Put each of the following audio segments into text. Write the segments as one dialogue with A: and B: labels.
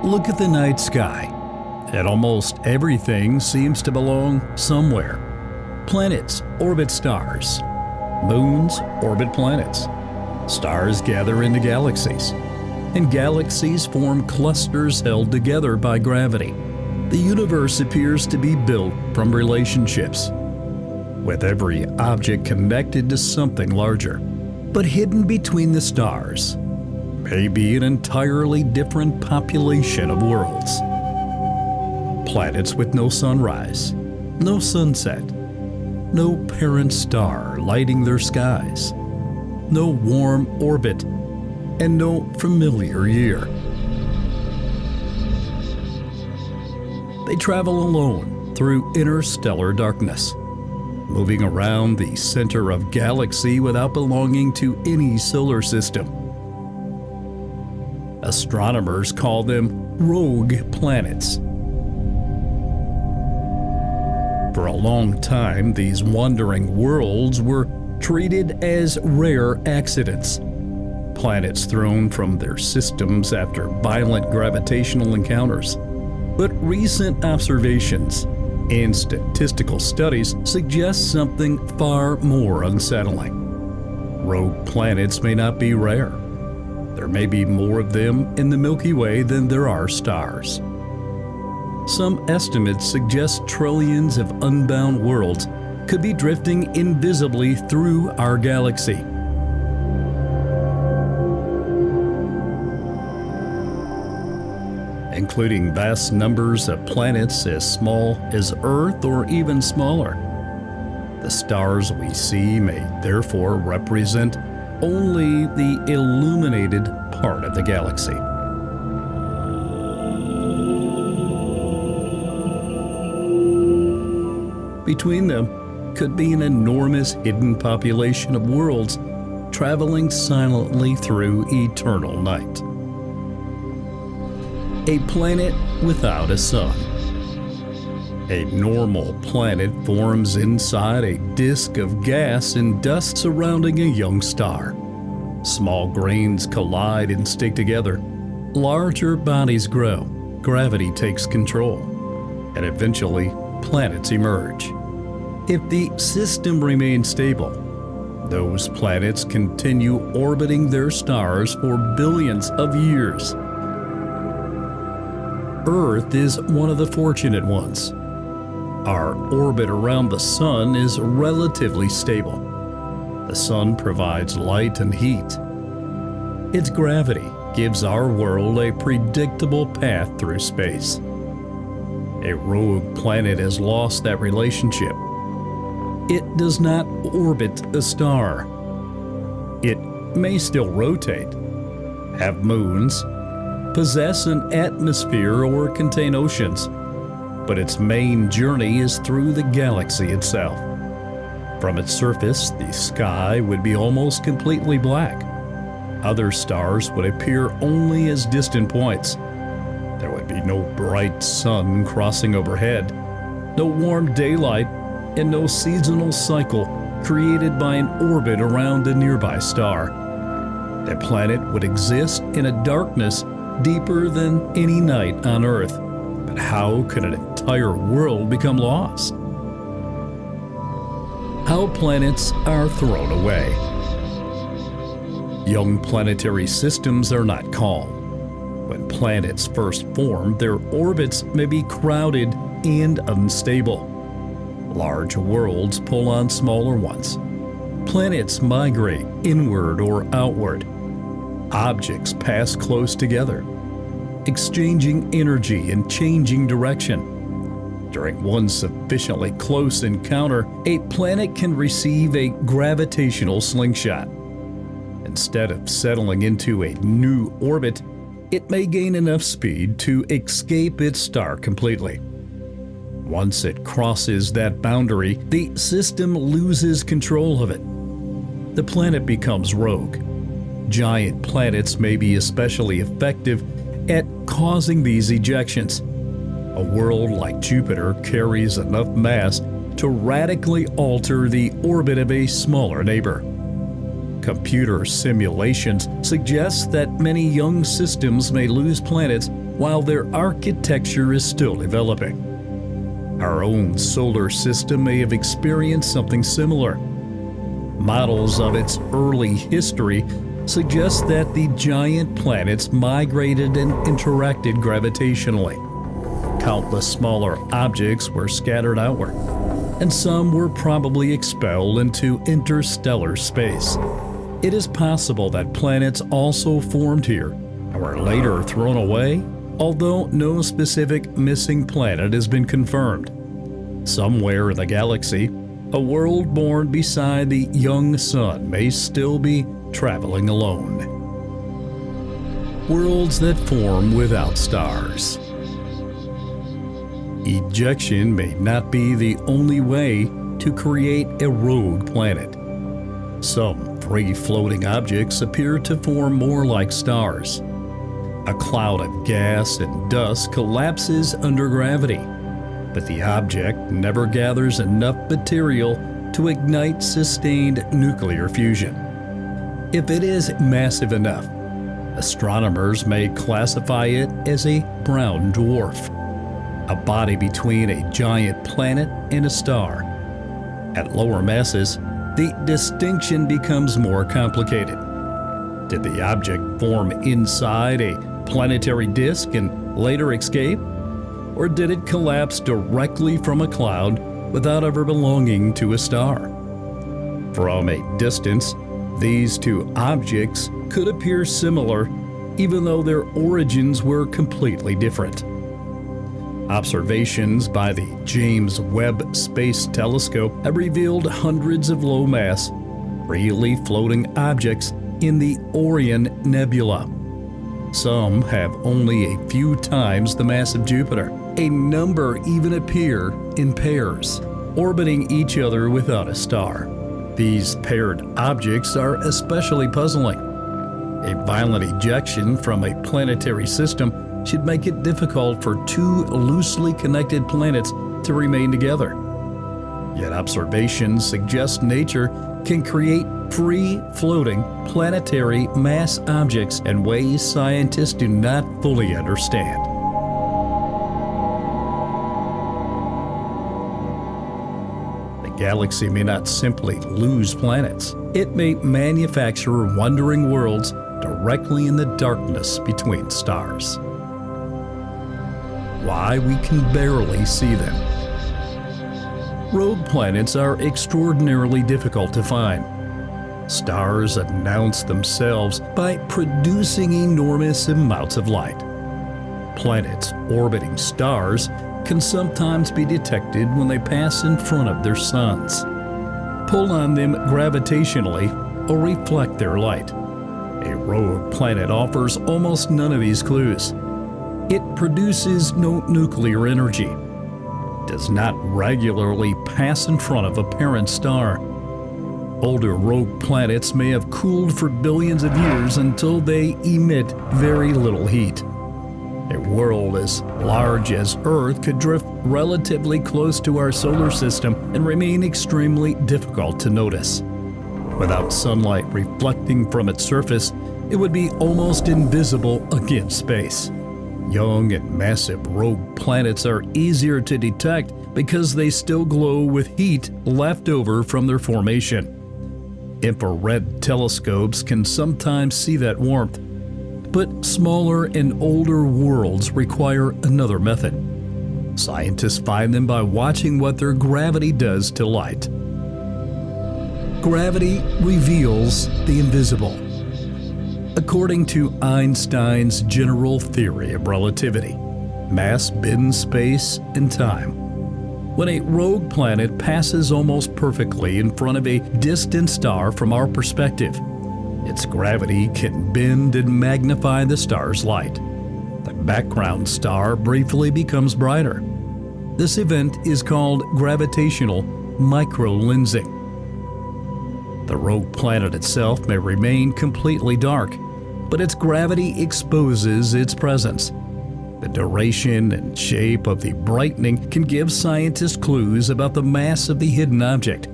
A: Look at the night sky, and almost everything seems to belong somewhere. Planets orbit stars. Moons orbit planets. Stars gather into galaxies. And galaxies form clusters held together by gravity. The universe appears to be built from relationships, with every object connected to something larger. But hidden between the stars may be an entirely different population of worlds. Planets with no sunrise, no sunset, no parent star lighting their skies, no warm orbit, and no familiar year. They travel alone through interstellar darkness, moving around the center of galaxy without belonging to any solar system. Astronomers call them rogue planets. For a long time, these wandering worlds were treated as rare accidents, planets thrown from their systems after violent gravitational encounters. But recent observations and statistical studies suggest something far more unsettling. Rogue planets may not be rare. There may be more of them in the Milky Way than there are stars. Some estimates suggest trillions of unbound worlds could be drifting invisibly through our galaxy. Including vast numbers of planets as small as Earth or even smaller. The stars we see may therefore represent only the illuminated part of the galaxy. Between them could be an enormous hidden population of worlds traveling silently through eternal night. A planet without a sun. A normal planet forms inside a disk of gas and dust surrounding a young star. Small grains collide and stick together. Larger bodies grow. Gravity takes control. And eventually, planets emerge. If the system remains stable, those planets continue orbiting their stars for billions of years. Earth is one of the fortunate ones. Our orbit around the sun is relatively stable. The sun provides light and heat. Its gravity gives our world a predictable path through space. A rogue planet has lost that relationship. It does not orbit a star. It may still rotate, have moons, possess an atmosphere, or contain oceans, but its main journey is through the galaxy itself. From its surface, the sky would be almost completely black. Other stars would appear only as distant points. There would be no bright sun crossing overhead, no warm daylight, and no seasonal cycle created by an orbit around a nearby star. The planet would exist in a darkness deeper than any night on Earth. But how could an entire world become lost? How planets are thrown away. Young planetary systems are not calm. When planets first form, their orbits may be crowded and unstable. Large worlds pull on smaller ones. Planets migrate inward or outward. Objects pass close together, exchanging energy and changing direction. During one sufficiently close encounter, a planet can receive a gravitational slingshot. Instead of settling into a new orbit, it may gain enough speed to escape its star completely. Once it crosses that boundary, the system loses control of it. The planet becomes rogue. Giant planets may be especially effective at causing these ejections. A world like Jupiter carries enough mass to radically alter the orbit of a smaller neighbor. Computer simulations suggest that many young systems may lose planets while their architecture is still developing. Our own solar system may have experienced something similar. Models of its early history suggest that the giant planets migrated and interacted gravitationally. Countless smaller objects were scattered outward, and some were probably expelled into interstellar space. It is possible that planets also formed here and were later thrown away, although no specific missing planet has been confirmed. Somewhere in the galaxy, a world born beside the young sun may still be traveling alone. Worlds that form without stars. Ejection may not be the only way to create a rogue planet. Some free-floating objects appear to form more like stars. A cloud of gas and dust collapses under gravity, but the object never gathers enough material to ignite sustained nuclear fusion. If it is massive enough, astronomers may classify it as a brown dwarf, a body between a giant planet and a star. At lower masses, the distinction becomes more complicated. Did the object form inside a planetary disk and later escape? Or did it collapse directly from a cloud without ever belonging to a star? From a distance, these two objects could appear similar, even though their origins were completely different. Observations by the James Webb Space Telescope have revealed hundreds of low-mass, freely floating objects in the Orion Nebula. Some have only a few times the mass of Jupiter. A number even appear in pairs, orbiting each other without a star. These paired objects are especially puzzling. A violent ejection from a planetary system should make it difficult for two loosely connected planets to remain together. Yet observations suggest nature can create free-floating planetary mass objects in ways scientists do not fully understand. The galaxy may not simply lose planets. It may manufacture wandering worlds directly in the darkness between stars. Why we can barely see them. Rogue planets are extraordinarily difficult to find. Stars announce themselves by producing enormous amounts of light. Planets orbiting stars can sometimes be detected when they pass in front of their suns, pull on them gravitationally, or reflect their light. A rogue planet offers almost none of these clues. It produces no nuclear energy, does not regularly pass in front of a parent star. Older rogue planets may have cooled for billions of years until they emit very little heat. A world as large as Earth could drift relatively close to our solar system and remain extremely difficult to notice. Without sunlight reflecting from its surface, it would be almost invisible against space. Young and massive rogue planets are easier to detect because they still glow with heat left over from their formation. Infrared telescopes can sometimes see that warmth, but smaller and older worlds require another method. Scientists find them by watching what their gravity does to light. Gravity reveals the invisible. According to Einstein's general theory of relativity, mass bends space and time. When a rogue planet passes almost perfectly in front of a distant star from our perspective, its gravity can bend and magnify the star's light. The background star briefly becomes brighter. This event is called gravitational microlensing. The rogue planet itself may remain completely dark, but its gravity exposes its presence. The duration and shape of the brightening can give scientists clues about the mass of the hidden object.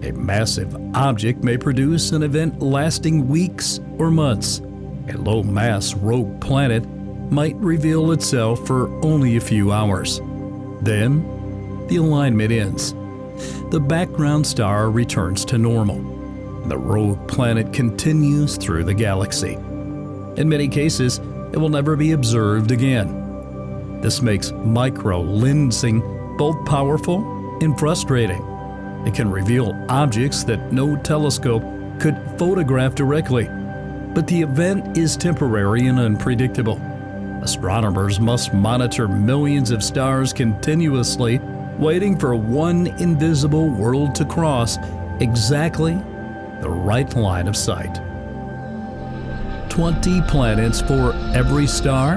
A: A massive object may produce an event lasting weeks or months. A low-mass rogue planet might reveal itself for only a few hours. Then, the alignment ends. The background star returns to normal. The rogue planet continues through the galaxy. In many cases, it will never be observed again. This makes micro-lensing both powerful and frustrating. It can reveal objects that no telescope could photograph directly, but the event is temporary and unpredictable. Astronomers must monitor millions of stars continuously, waiting for one invisible world to cross exactly the right line of sight. 20 planets for every star?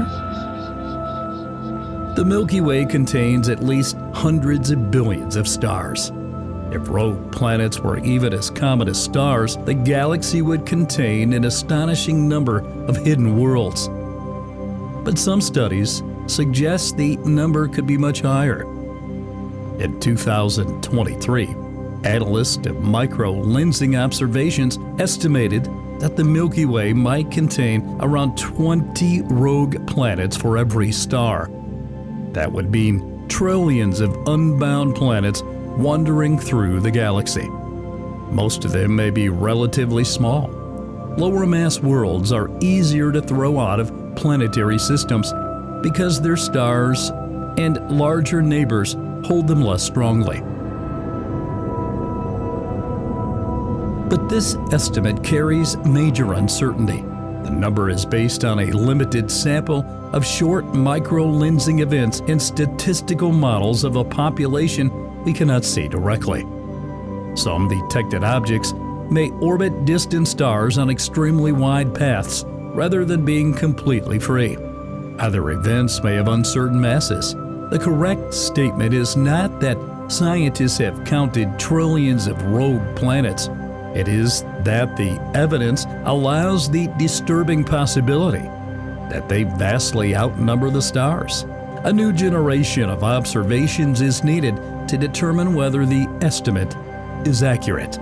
A: The Milky Way contains at least hundreds of billions of stars. If rogue planets were even as common as stars, the galaxy would contain an astonishing number of hidden worlds. But some studies suggest the number could be much higher. In 2023, analysts of micro-lensing observations estimated that the Milky Way might contain around 20 rogue planets for every star. That would mean trillions of unbound planets wandering through the galaxy. Most of them may be relatively small. Lower mass worlds are easier to throw out of planetary systems because their stars and larger neighbors hold them less strongly. But this estimate carries major uncertainty. The number is based on a limited sample of short micro-lensing events and statistical models of a population we cannot see directly. Some detected objects may orbit distant stars on extremely wide paths rather than being completely free. Other events may have uncertain masses. The correct statement is not that scientists have counted trillions of rogue planets. It is that the evidence allows the disturbing possibility that they vastly outnumber the stars. A new generation of observations is needed to determine whether the estimate is accurate.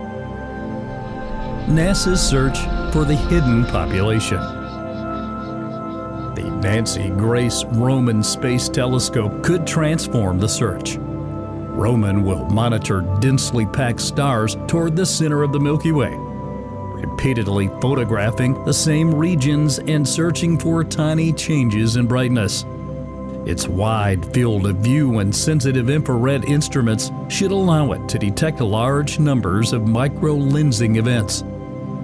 A: NASA's search for the hidden population. The Nancy Grace Roman Space Telescope could transform the search. Roman will monitor densely packed stars toward the center of the Milky Way, repeatedly photographing the same regions and searching for tiny changes in brightness. Its wide field of view and sensitive infrared instruments should allow it to detect large numbers of micro-lensing events.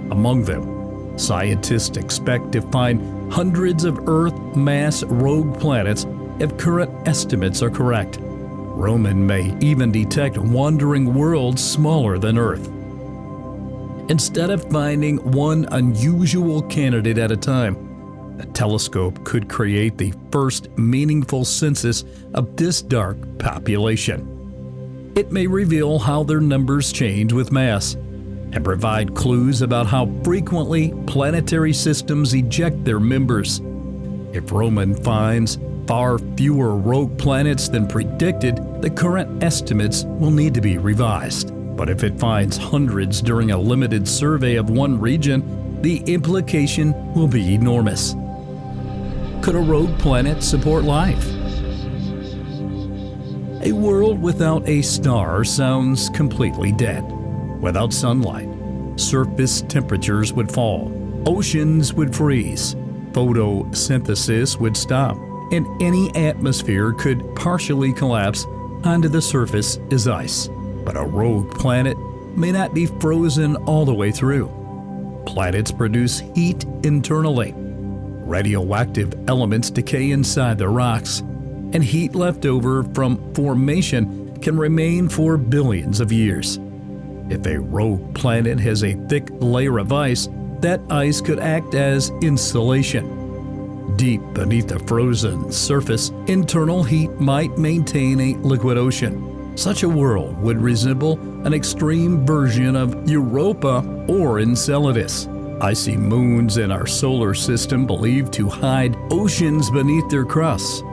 A: Among them, scientists expect to find hundreds of Earth-mass rogue planets if current estimates are correct. Roman may even detect wandering worlds smaller than Earth. Instead of finding one unusual candidate at a time, the telescope could create the first meaningful census of this dark population. It may reveal how their numbers change with mass and provide clues about how frequently planetary systems eject their members. If Roman finds far fewer rogue planets than predicted, the current estimates will need to be revised. But if it finds hundreds during a limited survey of one region, the implication will be enormous. Could a rogue planet support life? A world without a star sounds completely dead. Without sunlight, surface temperatures would fall, oceans would freeze, photosynthesis would stop, and any atmosphere could partially collapse onto the surface as ice. But a rogue planet may not be frozen all the way through. Planets produce heat internally. Radioactive elements decay inside the rocks, and heat left over from formation can remain for billions of years. If a rogue planet has a thick layer of ice, that ice could act as insulation. Deep beneath the frozen surface, internal heat might maintain a liquid ocean. Such a world would resemble an extreme version of Europa or Enceladus. Icy moons in our solar system believed to hide oceans beneath their crusts.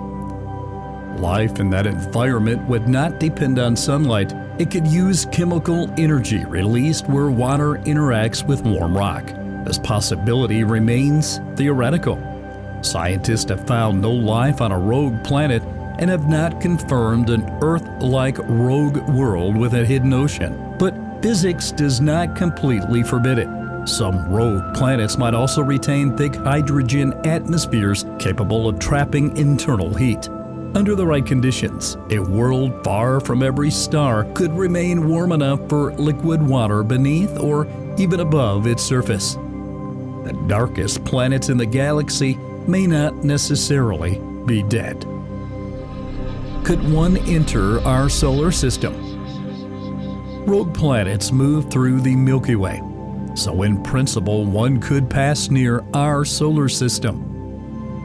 A: Life in that environment would not depend on sunlight. It could use chemical energy released where water interacts with warm rock. This possibility remains theoretical. Scientists have found no life on a rogue planet and have not confirmed an Earth-like rogue world with a hidden ocean. But physics does not completely forbid it. Some rogue planets might also retain thick hydrogen atmospheres capable of trapping internal heat. Under the right conditions, a world far from every star could remain warm enough for liquid water beneath or even above its surface. The darkest planets in the galaxy may not necessarily be dead. Could one enter our solar system? Rogue planets move through the Milky Way, so in principle one could pass near our solar system.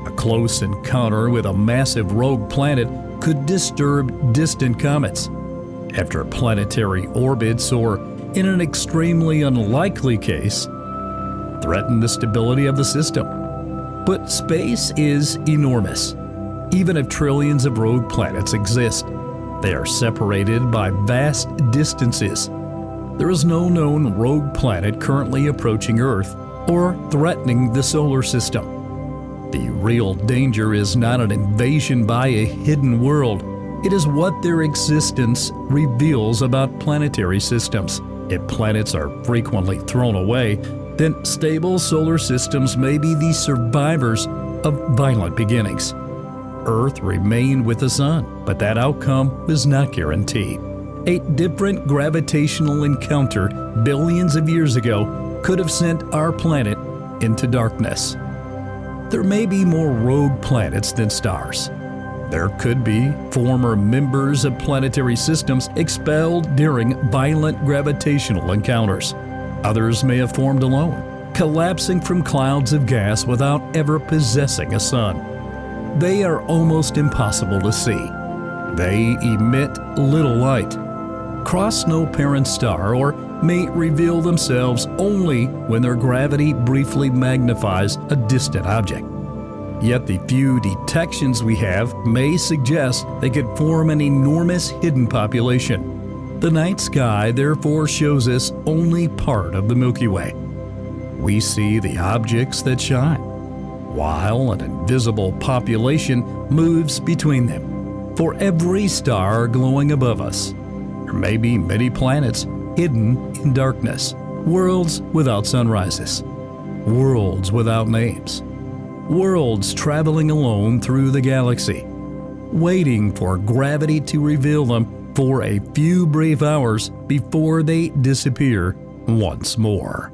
A: A close encounter with a massive rogue planet could disturb distant comets. After planetary orbits, or in an extremely unlikely case, threaten the stability of the system. But space is enormous. Even if trillions of rogue planets exist, they are separated by vast distances. There is no known rogue planet currently approaching Earth or threatening the solar system. The real danger is not an invasion by a hidden world. It is what their existence reveals about planetary systems. If planets are frequently thrown away, then stable solar systems may be the survivors of violent beginnings. Earth remained with the Sun, but that outcome was not guaranteed. A different gravitational encounter billions of years ago could have sent our planet into darkness. There may be more rogue planets than stars. There could be former members of planetary systems expelled during violent gravitational encounters. Others may have formed alone, collapsing from clouds of gas without ever possessing a sun. They are almost impossible to see. They emit little light, cross no parent star, or may reveal themselves only when their gravity briefly magnifies a distant object. Yet the few detections we have may suggest they could form an enormous hidden population. The night sky therefore shows us only part of the Milky Way. We see the objects that shine, while an invisible population moves between them. For every star glowing above us, there may be many planets hidden in darkness, worlds without sunrises, worlds without names, worlds traveling alone through the galaxy, waiting for gravity to reveal them for a few brief hours before they disappear once more.